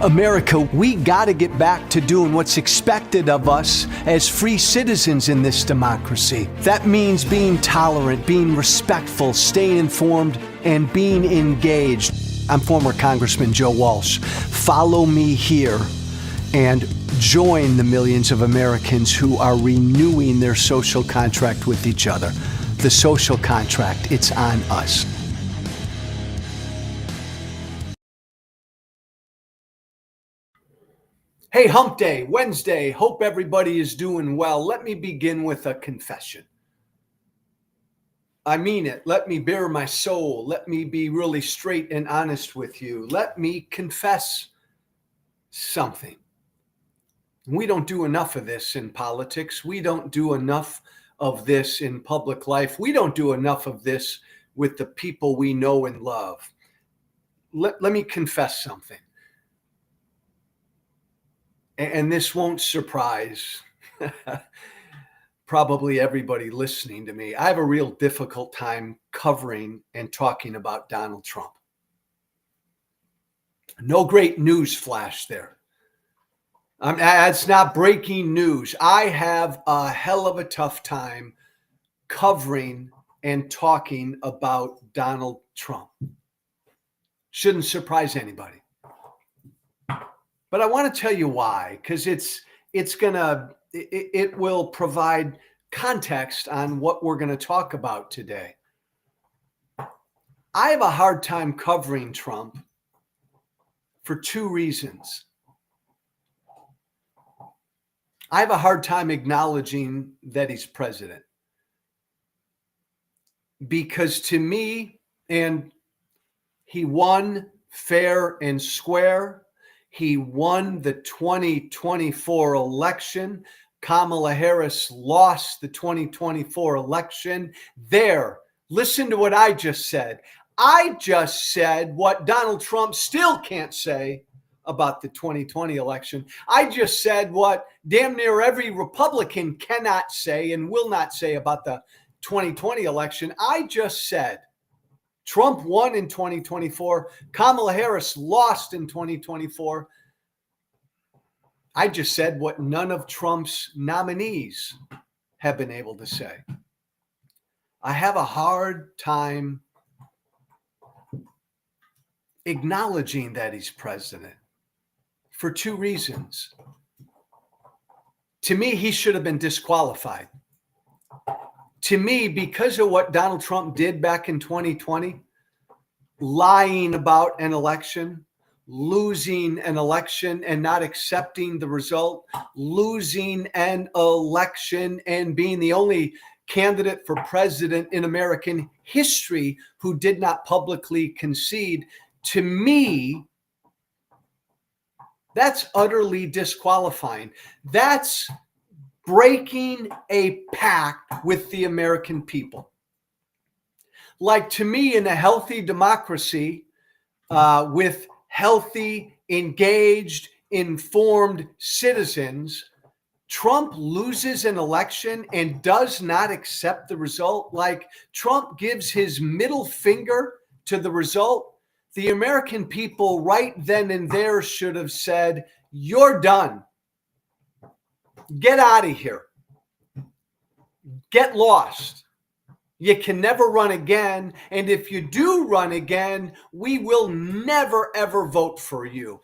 America, we got to get back to doing what's expected of us as free citizens in this democracy. That means being tolerant, being respectful, staying informed, and being engaged. I'm former Congressman Joe Walsh. Follow me here and join the millions of Americans who are renewing their social contract with each other. The social contract, it's on us. Hey, Hump Day, Wednesday. Hope everybody is doing well. Let me begin with a confession. I mean it. Let me bare my soul. Let me be really straight and honest with you. Let me confess something. We don't do enough of this in politics. We don't do enough of this in public life. We don't do enough of this with the people we know and love. Let me confess something. And this won't surprise probably everybody listening to me. I have a real difficult time covering and talking about Donald Trump. No great news flash there. It's not breaking news. I have a hell of a tough time covering and talking about Donald Trump. Shouldn't surprise anybody. But I want to tell you why, because it will provide context on what we're going to talk about today. I have a hard time covering Trump for two reasons. I have a hard time acknowledging that he's president. Because to me, and he won fair and square. He won the 2024 election. Kamala Harris lost the 2024 election. There, listen to what I just said. I just said what Donald Trump still can't say about the 2020 election. I just said what damn near every Republican cannot say and will not say about the 2020 election. I just said Trump won in 2024. Kamala Harris lost in 2024. I just said what none of Trump's nominees have been able to say. I have a hard time acknowledging that he's president for two reasons. To me, he should have been disqualified. To me, because of what Donald Trump did back in 2020, lying about an election, losing an election and not accepting the result, losing an election and being the only candidate for president in American history who did not publicly concede, to me, that's utterly disqualifying. That's breaking a pact with the American people. Like, to me, in a healthy democracy, with healthy, engaged, informed citizens, Trump loses an election and does not accept the result. Like, Trump gives his middle finger to the result. The American people right then and there should have said, "You're done. Get out of here. Get lost. You can never run again. And if you do run again, we will never, ever vote for you."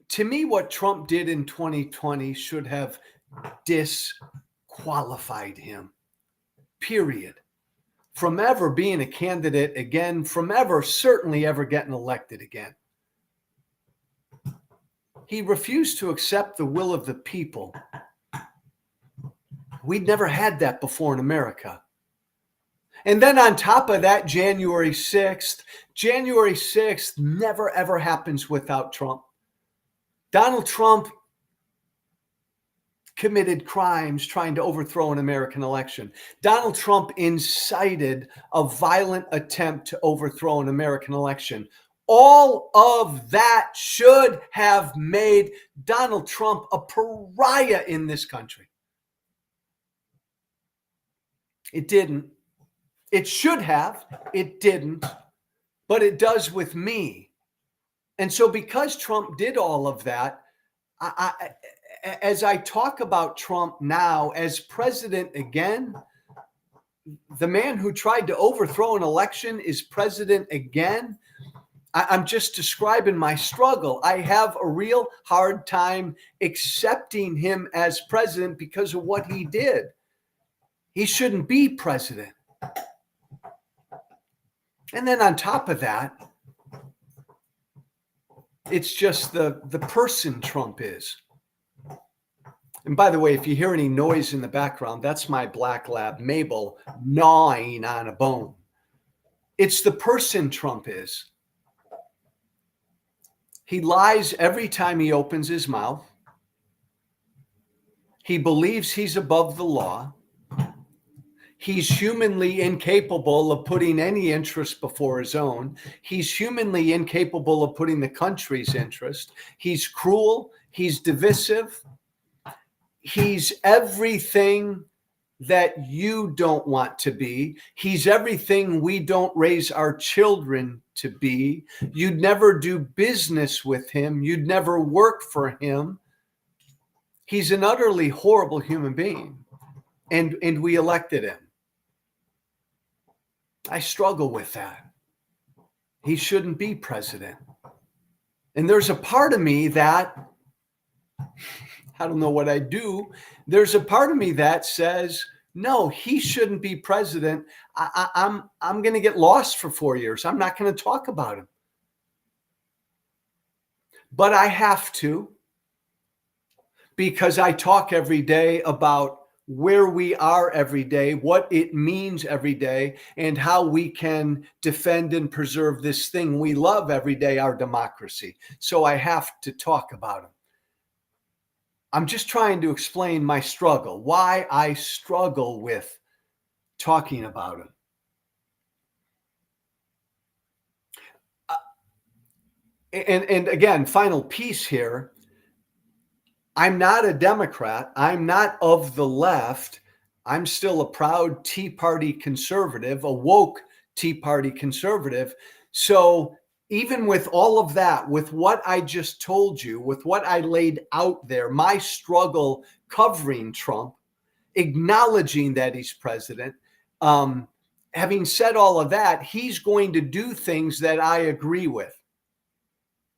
To me, what Trump did in 2020 should have disqualified him, period, from ever being a candidate again, from ever, certainly ever getting elected again. He refused to accept the will of the people. We'd never had that before in America. And then on top of that, January 6th never, ever happens without Trump. Donald Trump committed crimes trying to overthrow an American election. Donald Trump incited a violent attempt to overthrow an American election. All of that should have made Donald Trump a pariah in this country. It didn't. It should have. It didn't. but it does with me. And so because Trump did all of that, as I talk about Trump now as president again, the man who tried to overthrow an election is president again. I'm just describing my struggle. I have a real hard time accepting him as president because of what he did. He shouldn't be president. And then on top of that, it's just the person Trump is. And by the way, if you hear any noise in the background, that's my black lab, Mabel, gnawing on a bone. It's the person Trump is. He lies every time he opens his mouth. He believes he's above the law. He's humanly incapable of putting any interest before his own. He's humanly incapable of putting the country's interest. He's cruel. He's divisive. He's everything that you don't want to be. He's everything we don't raise our children to be. You'd never do business with him. You'd never work for him. He's an utterly horrible human being, and we elected him. I struggle with that. He shouldn't be president. And there's a part of me that, I don't know what I do. There's a part of me that says, no, he shouldn't be president. I'm going to get lost for 4 years. I'm not going to talk about him. But I have to, because I talk every day about where we are every day, what it means every day, and how we can defend and preserve this thing we love every day, our democracy. So I have to talk about him. I'm just trying to explain my struggle, why I struggle with talking about him. And again, final piece here. I'm not a Democrat. I'm not of the left. I'm still a proud Tea Party conservative, a woke Tea Party conservative. So even with all of that, with what I just told you, with what I laid out there, my struggle covering Trump, acknowledging that he's president, having said all of that, he's going to do things that I agree with.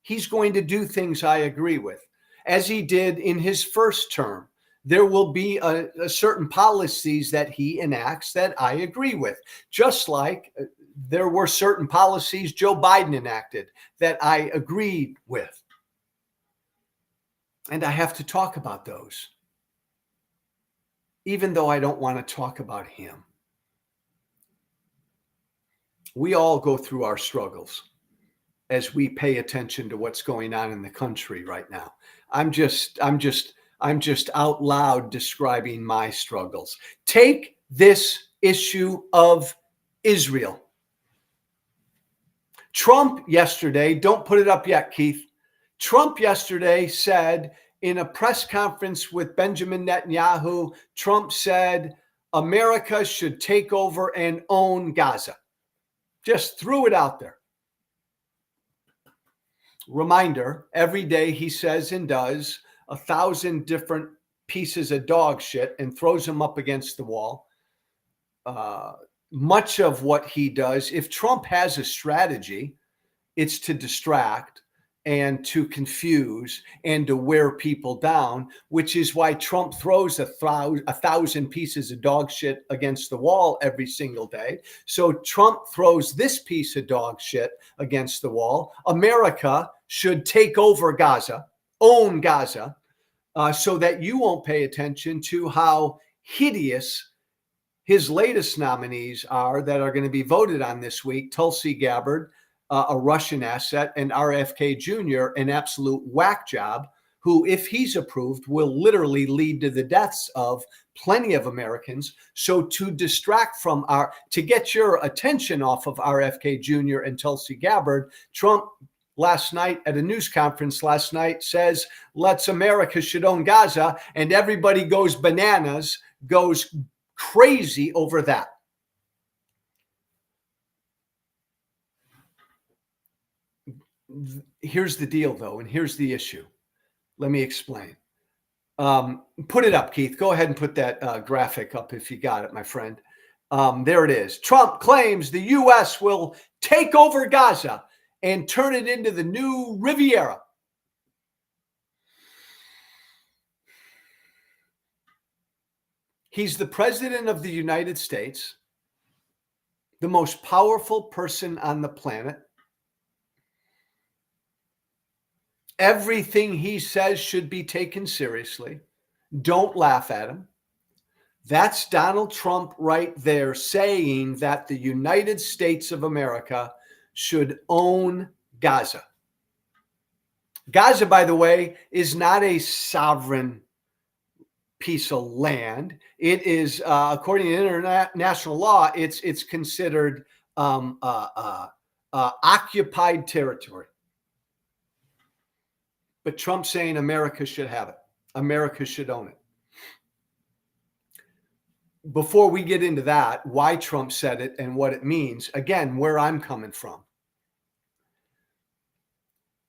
He's going to do things I agree with, as he did in his first term. There will be a certain policies that he enacts that I agree with, just like there were certain policies Joe Biden enacted that I agreed with. And I have to talk about those, even though I don't want to talk about him. We all go through our struggles as we pay attention to what's going on in the country right now. I'm just out loud describing my struggles. Take this issue of Israel. Trump yesterday, don't put it up yet, Keith. Trump yesterday said in a press conference with Benjamin Netanyahu, Trump said America should take over and own Gaza. Just threw it out there. Reminder, every day he says and does 1,000 different pieces of dog shit and throws them up against the wall. Much of what he does, if Trump has a strategy, it's to distract and to confuse and to wear people down, which is why Trump throws 1,000 pieces of dog shit against the wall every single day. So Trump throws this piece of dog shit against the wall. America should take over Gaza, own Gaza, so that you won't pay attention to how hideous his latest nominees are that are going to be voted on this week. Tulsi Gabbard, a Russian asset, and RFK Jr., an absolute whack job, who, if he's approved, will literally lead to the deaths of plenty of Americans. So to distract from to get your attention off of RFK Jr. and Tulsi Gabbard, Trump last night at a news conference last night says, let's America should own Gaza, and everybody goes bananas, goes crazy over that. Here's the deal, though, and here's the issue. Let me explain. Put it up, Keith. Go ahead and put that graphic up if you got it, my friend. There it is. Trump claims the U.S. will take over Gaza and turn it into the new Riviera. He's the president of the United States, the most powerful person on the planet. Everything he says should be taken seriously. Don't laugh at him. That's Donald Trump right there saying that the United States of America should own Gaza. Gaza, by the way, is not a sovereign piece of land. It is, according to international law, it's considered occupied territory. But Trump's saying America should have it. America should own it. Before we get into that, why Trump said it and what it means, again, where I'm coming from.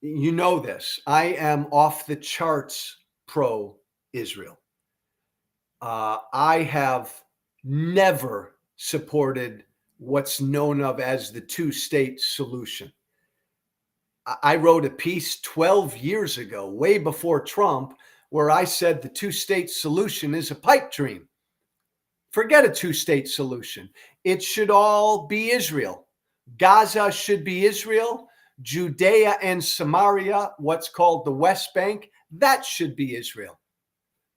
You know this. I am off the charts pro-Israel. I have never supported what's known of as the two-state solution. I wrote a piece 12 years ago, way before Trump, where I said the two-state solution is a pipe dream. Forget a two-state solution. It should all be Israel. Gaza should be Israel. Judea and Samaria, what's called the West Bank, that should be Israel.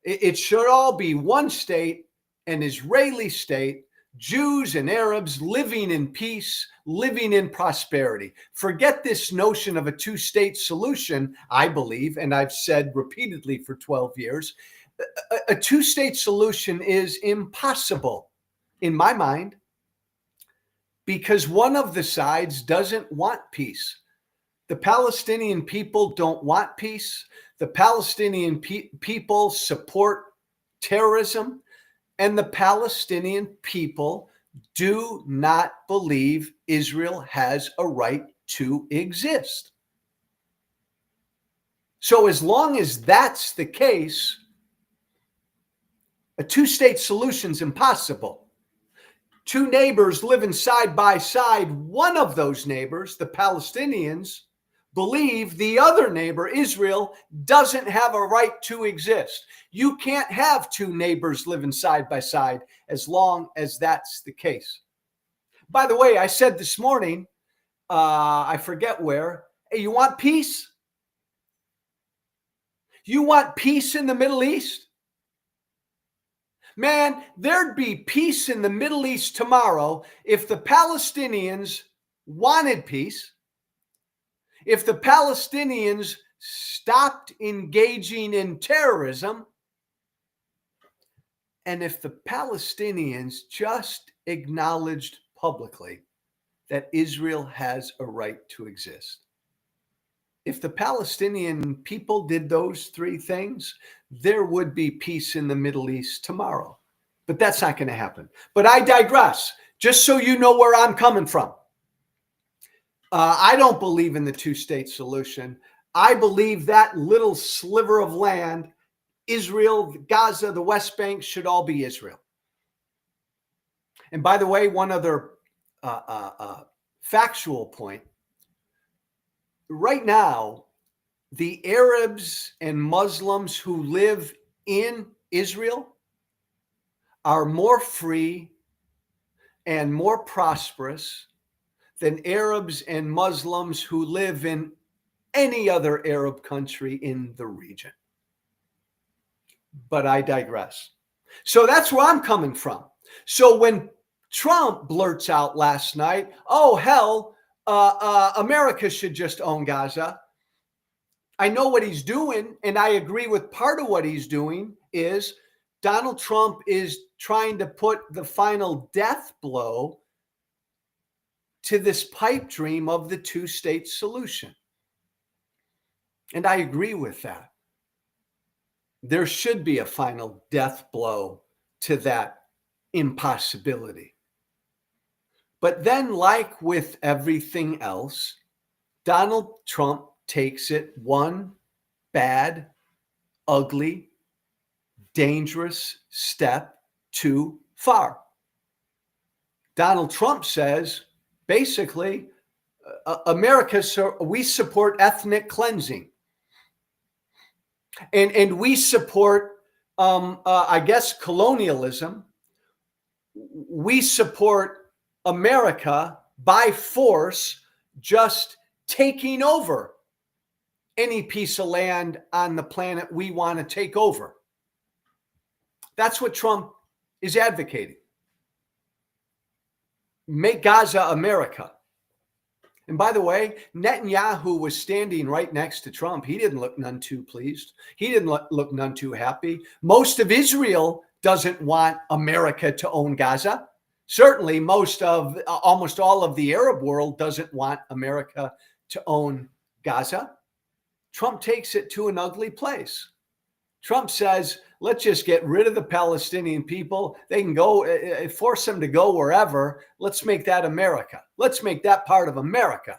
It should all be one state, an Israeli state, Jews and Arabs living in peace, living in prosperity. Forget this notion of a two-state solution, I believe, and I've said repeatedly for 12 years. A two-state solution is impossible in my mind because one of the sides doesn't want peace. The Palestinian people don't want peace. The Palestinian people support terrorism, and the Palestinian people do not believe Israel has a right to exist. So as long as that's the case, a two-state solution is impossible. Two neighbors living side by side, one of those neighbors, the Palestinians, believe the other neighbor, Israel, doesn't have a right to exist. You can't have two neighbors living side by side as long as that's the case. By the way, I said this morning, I forget where, hey, you want peace? You want peace in the Middle East? Man, there'd be peace in the Middle East tomorrow if the Palestinians wanted peace, if the Palestinians stopped engaging in terrorism, and if the Palestinians just acknowledged publicly that Israel has a right to exist. If the Palestinian people did those three things, there would be peace in the Middle East tomorrow. But that's not going to happen. But I digress, just so you know where I'm coming from. I don't believe in the two-state solution. I believe that little sliver of land, Israel, Gaza, the West Bank, should all be Israel. And by the way, one other factual point. Right now, the Arabs and Muslims who live in Israel are more free and more prosperous than Arabs and Muslims who live in any other Arab country in the region. But I digress. So that's where I'm coming from. So when Trump blurts out last night, oh, hell, America should just own Gaza. I know what he's doing, and I agree with part of what he's doing is Donald Trump is trying to put the final death blow to this pipe dream of the two-state solution. And I agree with that. There should be a final death blow to that impossibility. But then, like with everything else, Donald Trump takes it one bad, ugly, dangerous step too far. Donald Trump says, basically, America, we support ethnic cleansing. And we support, I guess, colonialism. We support America by force, just taking over any piece of land on the planet we want to take over. That's what Trump is advocating. Make Gaza America. And by the way, Netanyahu was standing right next to Trump. He didn't look none too pleased. He didn't look none too happy. Most of Israel doesn't want America to own Gaza. Certainly, almost all of the Arab world doesn't want America to own Gaza. Trump takes it to an ugly place. Trump says, let's just get rid of the Palestinian people. They can go, force them to go wherever. Let's make that America. Let's make that part of America.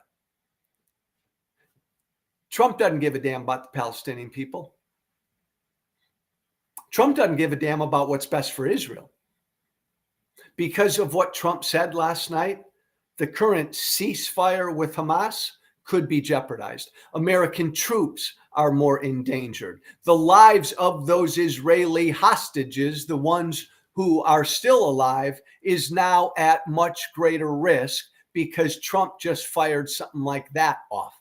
Trump doesn't give a damn about the Palestinian people. Trump doesn't give a damn about what's best for Israel. Because of what Trump said last night, the current ceasefire with Hamas could be jeopardized. American troops are more endangered. The lives of those Israeli hostages, the ones who are still alive, is now at much greater risk because Trump just fired something like that off.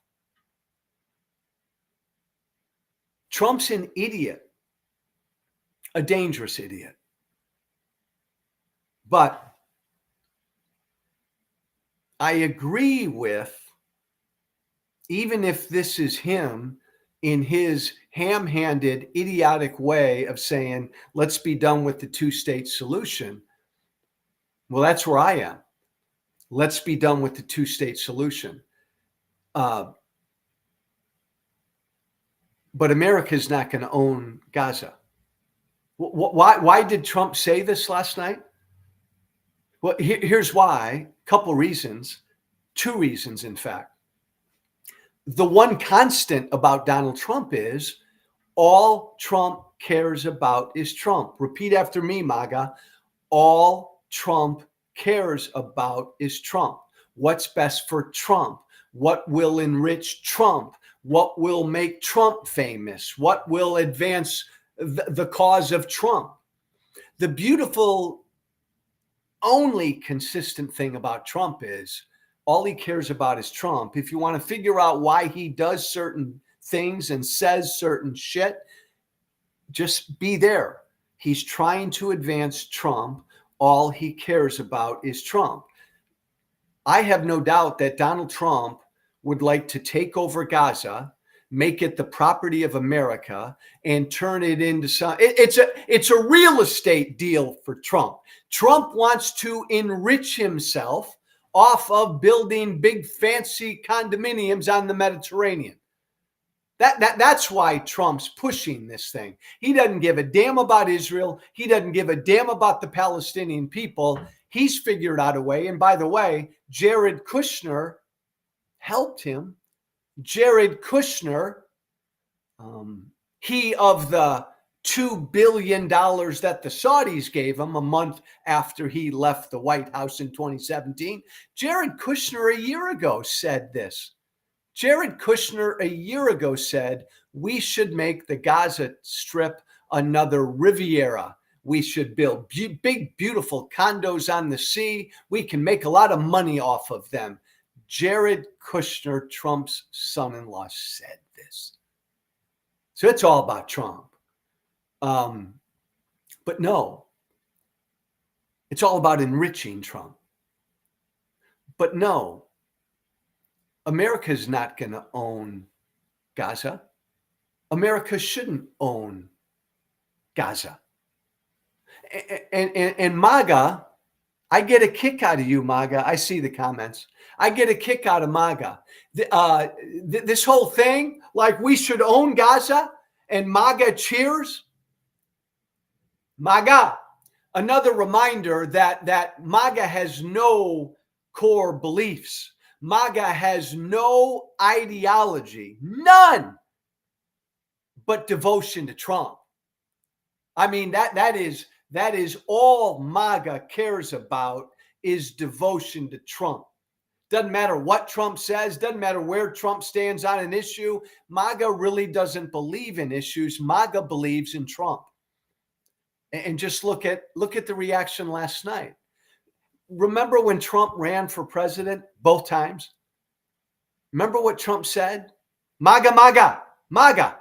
Trump's an idiot, a dangerous idiot. But I agree with, even if this is him in his ham-handed, idiotic way of saying, let's be done with the two-state solution. Well, that's where I am. Let's be done with the two-state solution. But America's not going to own Gaza. Why did Trump say this last night? Well, here's why. A couple reasons. Two reasons, in fact. The one constant about Donald Trump is all Trump cares about is Trump. Repeat after me, Maga. All Trump cares about is Trump. What's best for Trump? What will enrich Trump? What will make Trump famous? What will advance the cause of Trump? The beautiful, only consistent thing about Trump is all he cares about is Trump. If you want to figure out why he does certain things and says certain shit, just be there. He's trying to advance Trump. All he cares about is Trump. I have no doubt that Donald Trump would like to take over Gaza, make it the property of America, and turn it into some. It's a real estate deal for Trump. Trump wants to enrich himself off of building big fancy condominiums on the Mediterranean. That's why Trump's pushing this thing. He doesn't give a damn about Israel. He doesn't give a damn about the Palestinian people. He's figured out a way. And by the way, Jared Kushner helped him. Jared Kushner, he of the $2 billion that the Saudis gave him a month after he left the White House in 2017. Jared Kushner a year ago said this. Jared Kushner a year ago said, we should make the Gaza Strip another Riviera. We should build big, beautiful condos on the sea. We can make a lot of money off of them. Jared Kushner, Trump's son-in-law, said this. So it's all about Trump. But no, it's all about enriching Trump. But no, America's not going to own Gaza. America shouldn't own Gaza. And Maga, I get a kick out of you, Maga. I see the comments. I get a kick out of Maga. This whole thing, like we should own Gaza, and Maga cheers. Maga, another reminder that MAGA has no core beliefs. MAGA has no ideology, none, but devotion to Trump. I mean, that is all MAGA cares about, is devotion to Trump. Doesn't matter what Trump says, doesn't matter where Trump stands on an issue. MAGA really doesn't believe in issues. MAGA believes in Trump. And just look at the reaction last night. Remember when Trump ran for president both times? Remember what Trump said? MAGA, MAGA, MAGA.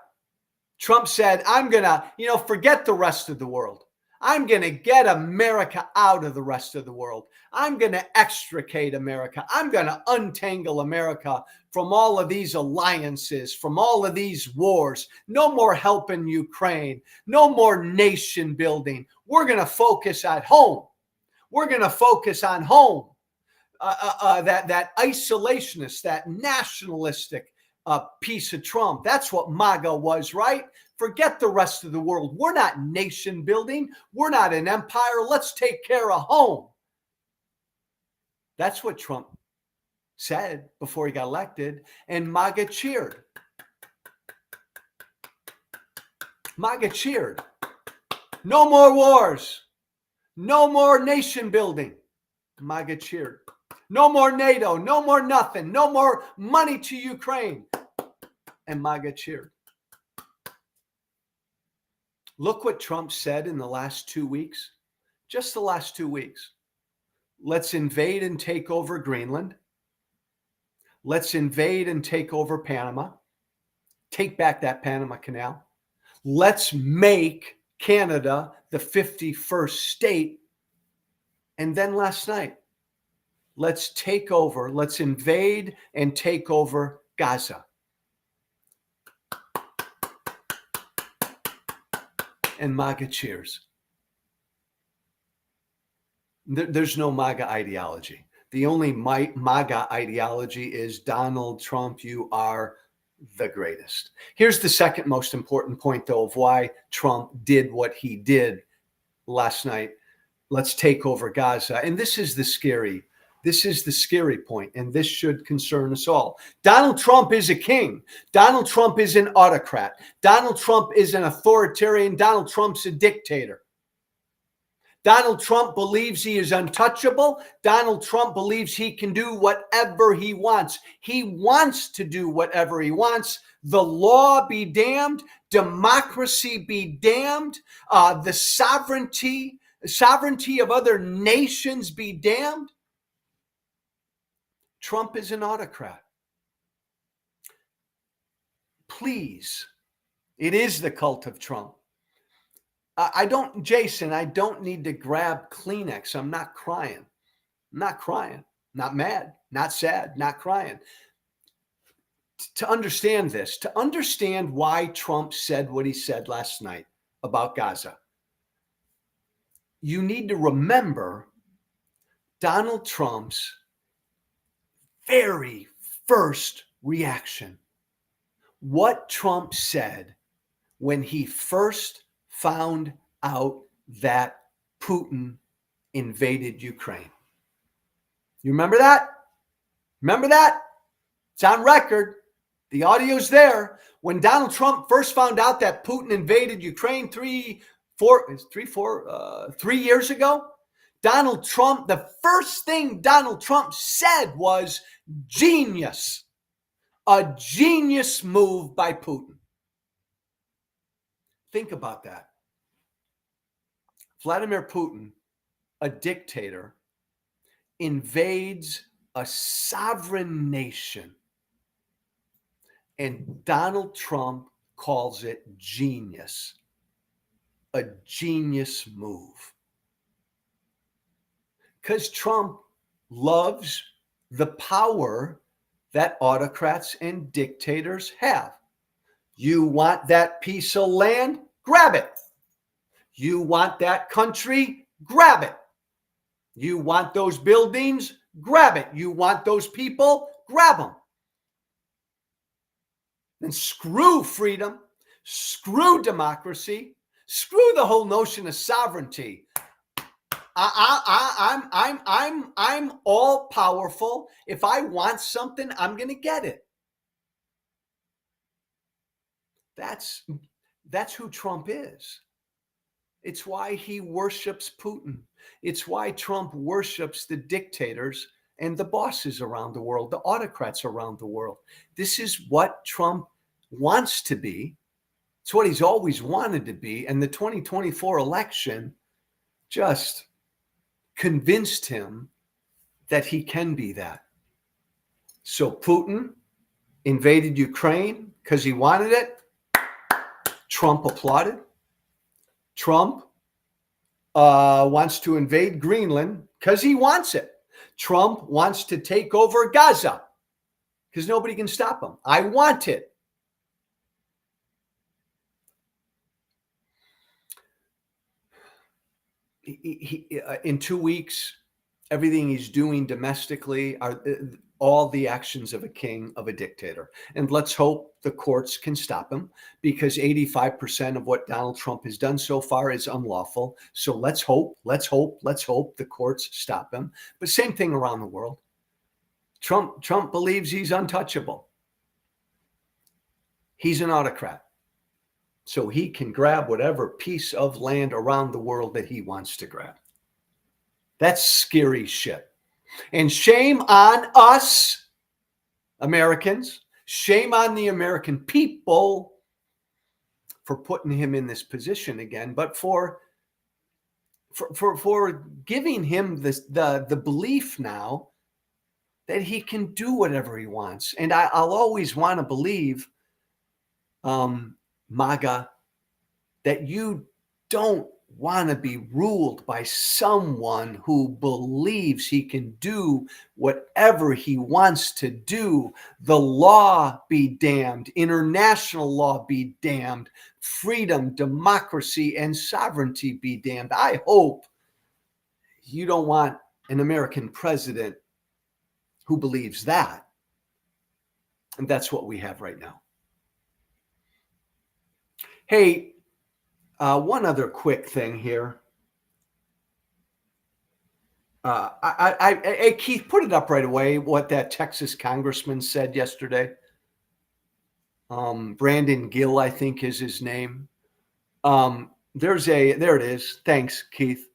Trump said, I'm going to, forget the rest of the world. I'm going to get America out of the rest of the world. I'm going to extricate America. I'm going to untangle America from all of these alliances, from all of these wars. No more help in Ukraine. No more nation building. We're going to focus at home. We're going to focus on home. That isolationist, that nationalistic piece of Trump. That's what MAGA was, right? Forget the rest of the world. We're not nation building. We're not an empire. Let's take care of home. That's what Trump said before he got elected, and MAGA cheered. MAGA cheered. No more wars. No more nation building. MAGA cheered. No more NATO. No more nothing. No more money to Ukraine. And MAGA cheered. Look what Trump said in the last 2 weeks. Just the last 2 weeks. Let's invade and take over Greenland. Let's invade and take over Panama. Take back that Panama Canal. Let's make Canada the 51st state. And then last night, let's take over, let's invade and take over Gaza. And MAGA cheers. There's no MAGA ideology. The only MAGA ideology is Donald Trump, you are the greatest. Here's the second most important point, though, of why Trump did what he did last night. Let's take over Gaza. And this is the scary point, and this should concern us all. Donald Trump is a king. Donald Trump is an autocrat. Donald Trump is an authoritarian. Donald Trump's a dictator. Donald Trump believes he is untouchable. Donald Trump believes he can do whatever he wants. He wants to do whatever he wants. The law be damned. Democracy be damned. The sovereignty of other nations be damned. Trump is an autocrat. Please, it is the cult of Trump. Jason, I don't need to grab Kleenex. I'm not crying. I'm not crying. Not mad. Not sad. Not crying. To understand this, to understand why Trump said what he said last night about Gaza, you need to remember Donald Trump's very first reaction. What Trump said when he first found out that Putin invaded Ukraine. You remember that? Remember that? It's on record. The audio's there. When Donald Trump first found out that Putin invaded Ukraine 3 years ago, Donald Trump, the first thing Donald Trump said was genius. A genius move by Putin. Think about that. Vladimir Putin, a dictator, invades a sovereign nation. And Donald Trump calls it genius. A genius move. Because Trump loves the power that autocrats and dictators have. You want that piece of land? Grab it. You want that country? Grab it. You want those buildings? Grab it. You want those people? Grab them. And screw freedom, screw democracy, screw the whole notion of sovereignty. I'm all powerful. If I want something, I'm going to get it. That's who Trump is. It's why he worships Putin. It's why Trump worships the dictators and the bosses around the world, the autocrats around the world. This is what Trump wants to be. It's what he's always wanted to be. And the 2024 election just convinced him that he can be that. So Putin invaded Ukraine because he wanted it. Trump applauded. Trump wants to invade Greenland because he wants it. Trump wants to take over Gaza because nobody can stop him. I want it. In 2 weeks, everything he's doing domestically are all the actions of a king, of a dictator. And let's hope the courts can stop him, because 85% of what Donald Trump has done so far is unlawful. So let's hope the courts stop him. But same thing around the world. Trump believes he's untouchable. He's an autocrat. So he can grab whatever piece of land around the world that he wants to grab. That's scary shit. And shame on us, Americans. Shame on the American people for putting him in this position again, but for giving him the belief now that he can do whatever he wants. And I'll always want to believe, Maga, that you don't want to be ruled by someone who believes he can do whatever he wants to do. The law be damned, international law be damned, freedom, democracy, and sovereignty be damned. I hope you don't want an American president who believes that. And that's what we have right now. Hey, one other quick thing here. Keith, put it up right away, what that Texas congressman said yesterday. Brandon Gill, I think is his name. There it is. Thanks, Keith.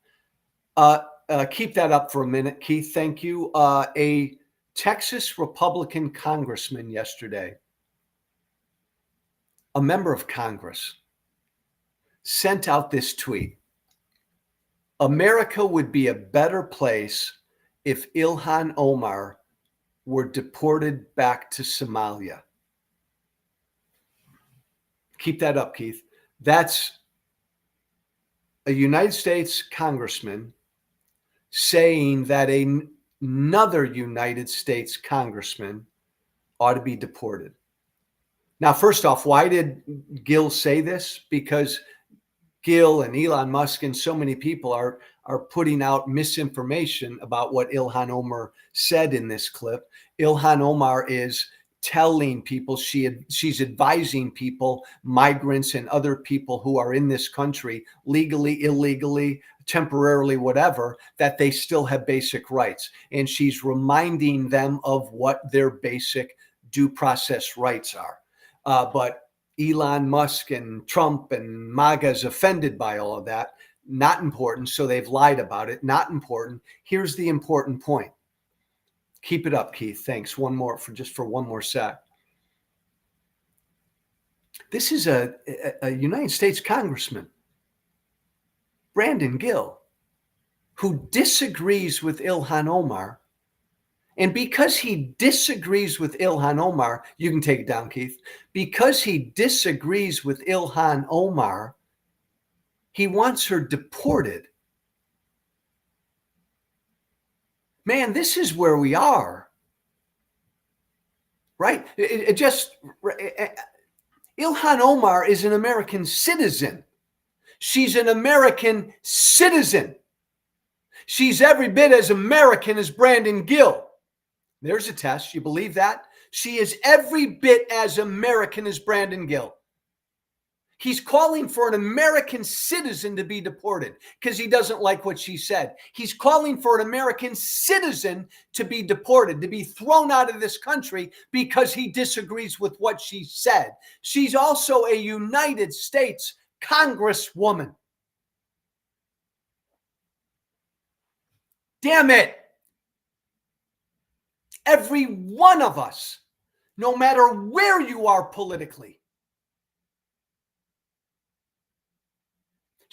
Keep that up for a minute, Keith. Thank you. A Texas Republican congressman yesterday, a member of Congress, sent out this tweet. America would be a better place if Ilhan Omar were deported back to Somalia. Keep that up, Keith. That's a United States congressman saying that another United States congressman ought to be deported. Now, first off, why did Gill say this? Because Gill and Elon Musk and so many people are putting out misinformation about what Ilhan Omar said in this clip. Ilhan Omar is telling people, she's advising people, migrants and other people who are in this country legally, illegally, temporarily, whatever, that they still have basic rights. And she's reminding them of what their basic due process rights are. But Elon Musk and Trump and Maga is offended by all of that. Not important. So they've lied about it. Not important. Here's the important point. Keep it up, Keith. Thanks. One more for one more sec. This is a United States congressman, Brandon Gill, who disagrees with Ilhan Omar. And because he disagrees with Ilhan Omar, you can take it down, Keith. Because he disagrees with Ilhan Omar, he wants her deported. Man, this is where we are, right? Ilhan Omar is an American citizen. She's an American citizen. She's every bit as American as Brandon Gill. There's a test. You believe that? She is every bit as American as Brandon Gill. He's calling for an American citizen to be deported because he doesn't like what she said. He's calling for an American citizen to be deported, to be thrown out of this country because he disagrees with what she said. She's also a United States Congresswoman. Damn it. Every one of us, no matter where you are politically,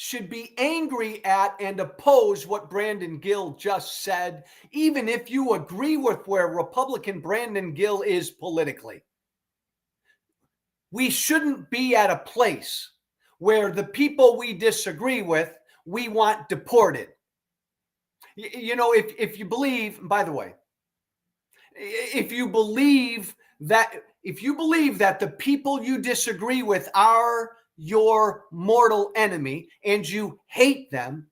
should be angry at and oppose what Brandon Gill just said, even if you agree with where Republican Brandon Gill is politically. We shouldn't be at a place where the people we disagree with, we want deported. You know, if you believe, by the way, if you believe that the people you disagree with are your mortal enemy and you hate them,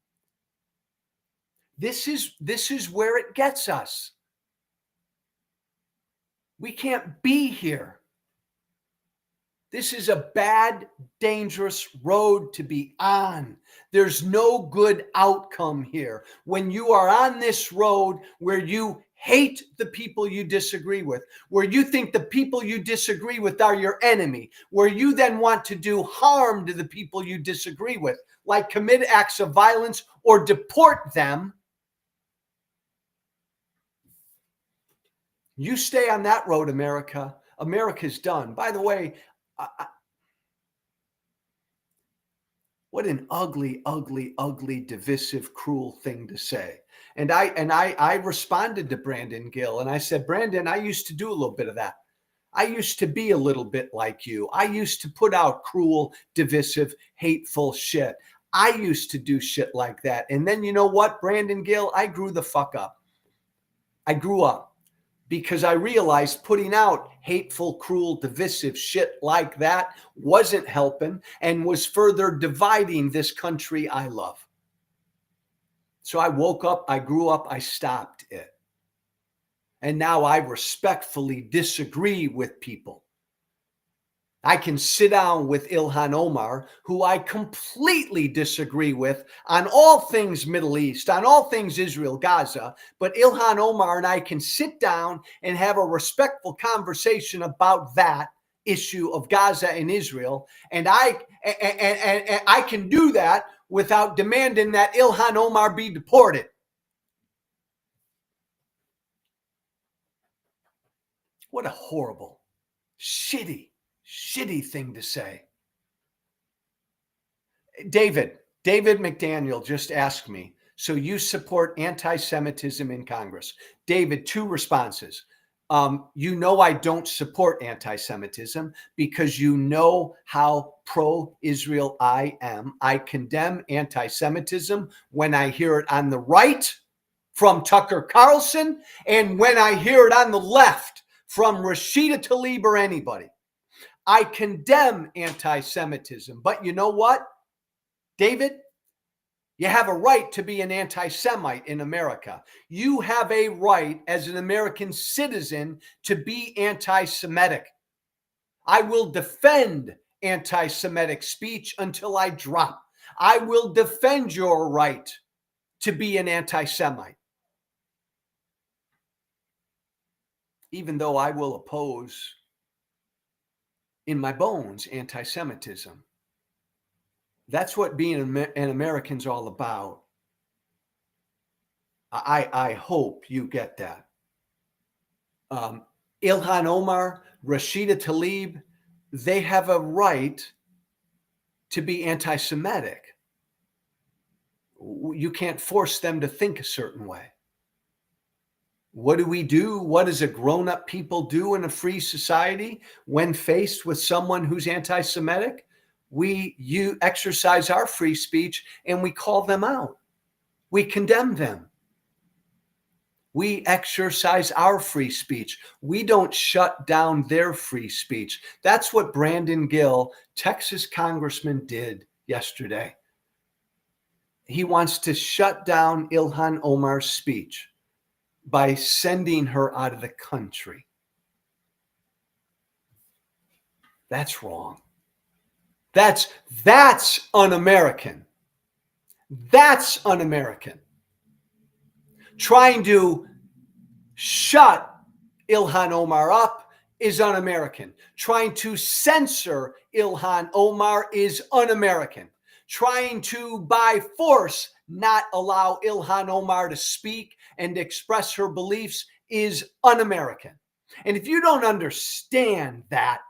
this is where it gets us. We can't be here. This is a bad, dangerous road to be on. There's no good outcome here. When you are on this road where you hate the people you disagree with, where you think the people you disagree with are your enemy, where you then want to do harm to the people you disagree with, like commit acts of violence or deport them, you stay on that road, America. America's done. By the way, what an ugly, ugly, ugly, divisive, cruel thing to say. And I responded to Brandon Gill and I said, Brandon, I used to do a little bit of that. I used to be a little bit like you. I used to put out cruel, divisive, hateful shit. I used to do shit like that. And then you know what, Brandon Gill, I grew the fuck up. I grew up because I realized putting out hateful, cruel, divisive shit like that wasn't helping and was further dividing this country I love. So I woke up, I grew up, I stopped it. And now I respectfully disagree with people. I can sit down with Ilhan Omar, who I completely disagree with on all things Middle East, on all things Israel, Gaza. But Ilhan Omar and I can sit down and have a respectful conversation about that issue of Gaza and Israel. And I can do that without demanding that Ilhan Omar be deported. What a horrible, shitty thing to say. David McDaniel just asked me, so you support anti-Semitism in Congress? David, two responses. You know I don't support anti-Semitism because you know how pro-Israel I am. I condemn anti-Semitism when I hear it on the right from Tucker Carlson and when I hear it on the left from Rashida Tlaib or anybody. I condemn anti-Semitism, but you know what, David? You have a right to be an anti-Semite in America. You have a right as an American citizen to be anti-Semitic. I will defend anti-Semitic speech until I drop. I will defend your right to be an anti-Semite. Even though I will oppose in my bones anti-Semitism. That's what being an American's all about. I hope you get that. Ilhan Omar, Rashida Tlaib, they have a right to be anti-Semitic. You can't force them to think a certain way. What do we do? What does a grown-up people do in a free society when faced with someone who's anti-Semitic? You exercise our free speech and we call them out. We condemn them. We exercise our free speech. We don't shut down their free speech. That's what Brandon Gill, Texas congressman, did yesterday. He wants to shut down Ilhan Omar's speech by sending her out of the country. That's wrong. That's un-American. That's un-American. Trying to shut Ilhan Omar up is un-American. Trying to censor Ilhan Omar is un-American. Trying to, by force, not allow Ilhan Omar to speak and express her beliefs is un-American. And if you don't understand that,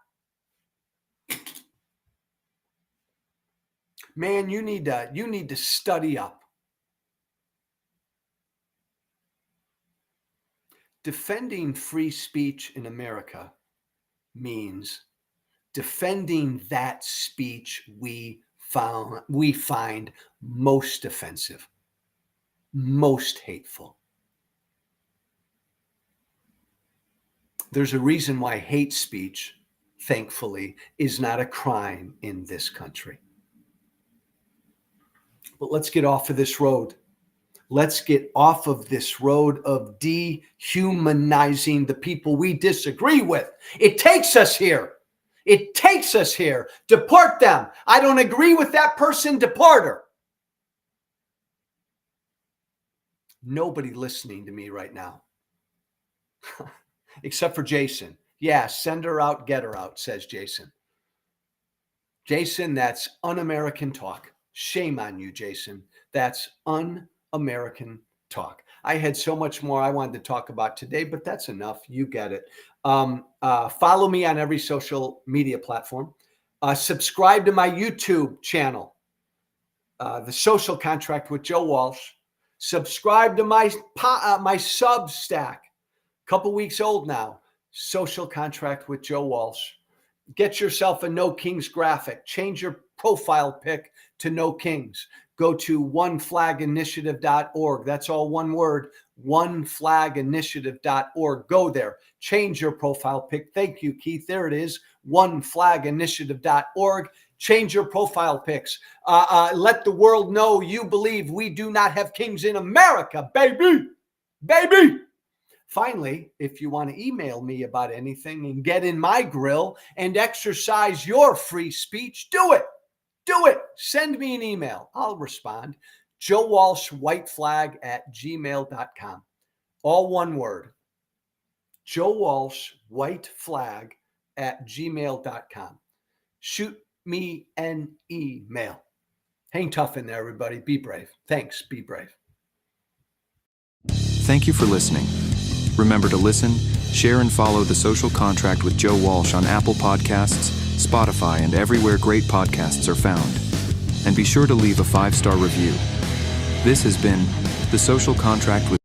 man, you need to study up. Defending free speech in America means defending that speech we find most offensive, most hateful. There's a reason why hate speech, thankfully, is not a crime in this country. But let's get off of this road. Let's get off of this road of dehumanizing the people we disagree with. It takes us here. It takes us here. Deport them. I don't agree with that person. Deport her. Nobody listening to me right now. Except for Jason. Yeah, send her out, get her out, says Jason. Jason, that's un-American talk. Shame on you, Jason. That's un-American talk. I had so much more I wanted to talk about today, but that's enough. You get it. Follow me on every social media platform. Subscribe to my YouTube channel, The Social Contract with Joe Walsh. Subscribe to my Substack. Couple weeks old now. Social Contract with Joe Walsh. Get yourself a No Kings graphic. Change your profile pic to No Kings. Go to oneflaginitiative.org. That's all one word, oneflaginitiative.org. Go there. Change your profile pic. Thank you, Keith. There it is, oneflaginitiative.org. Change your profile pics. Let the world know you believe we do not have kings in America, baby. Baby. Finally, if you want to email me about anything and get in my grill and exercise your free speech, do it. Do it. Send me an email. I'll respond. joewalshwhiteflag@gmail.com. All one word. joewalshwhiteflag@gmail.com. Shoot me an email. Hang tough in there, everybody. Be brave. Thanks. Be brave. Thank you for listening. Remember to listen, share, and follow The Social Contract with Joe Walsh on Apple Podcasts, Spotify, and everywhere great podcasts are found. And be sure to leave a 5-star review. This has been The Social Contract with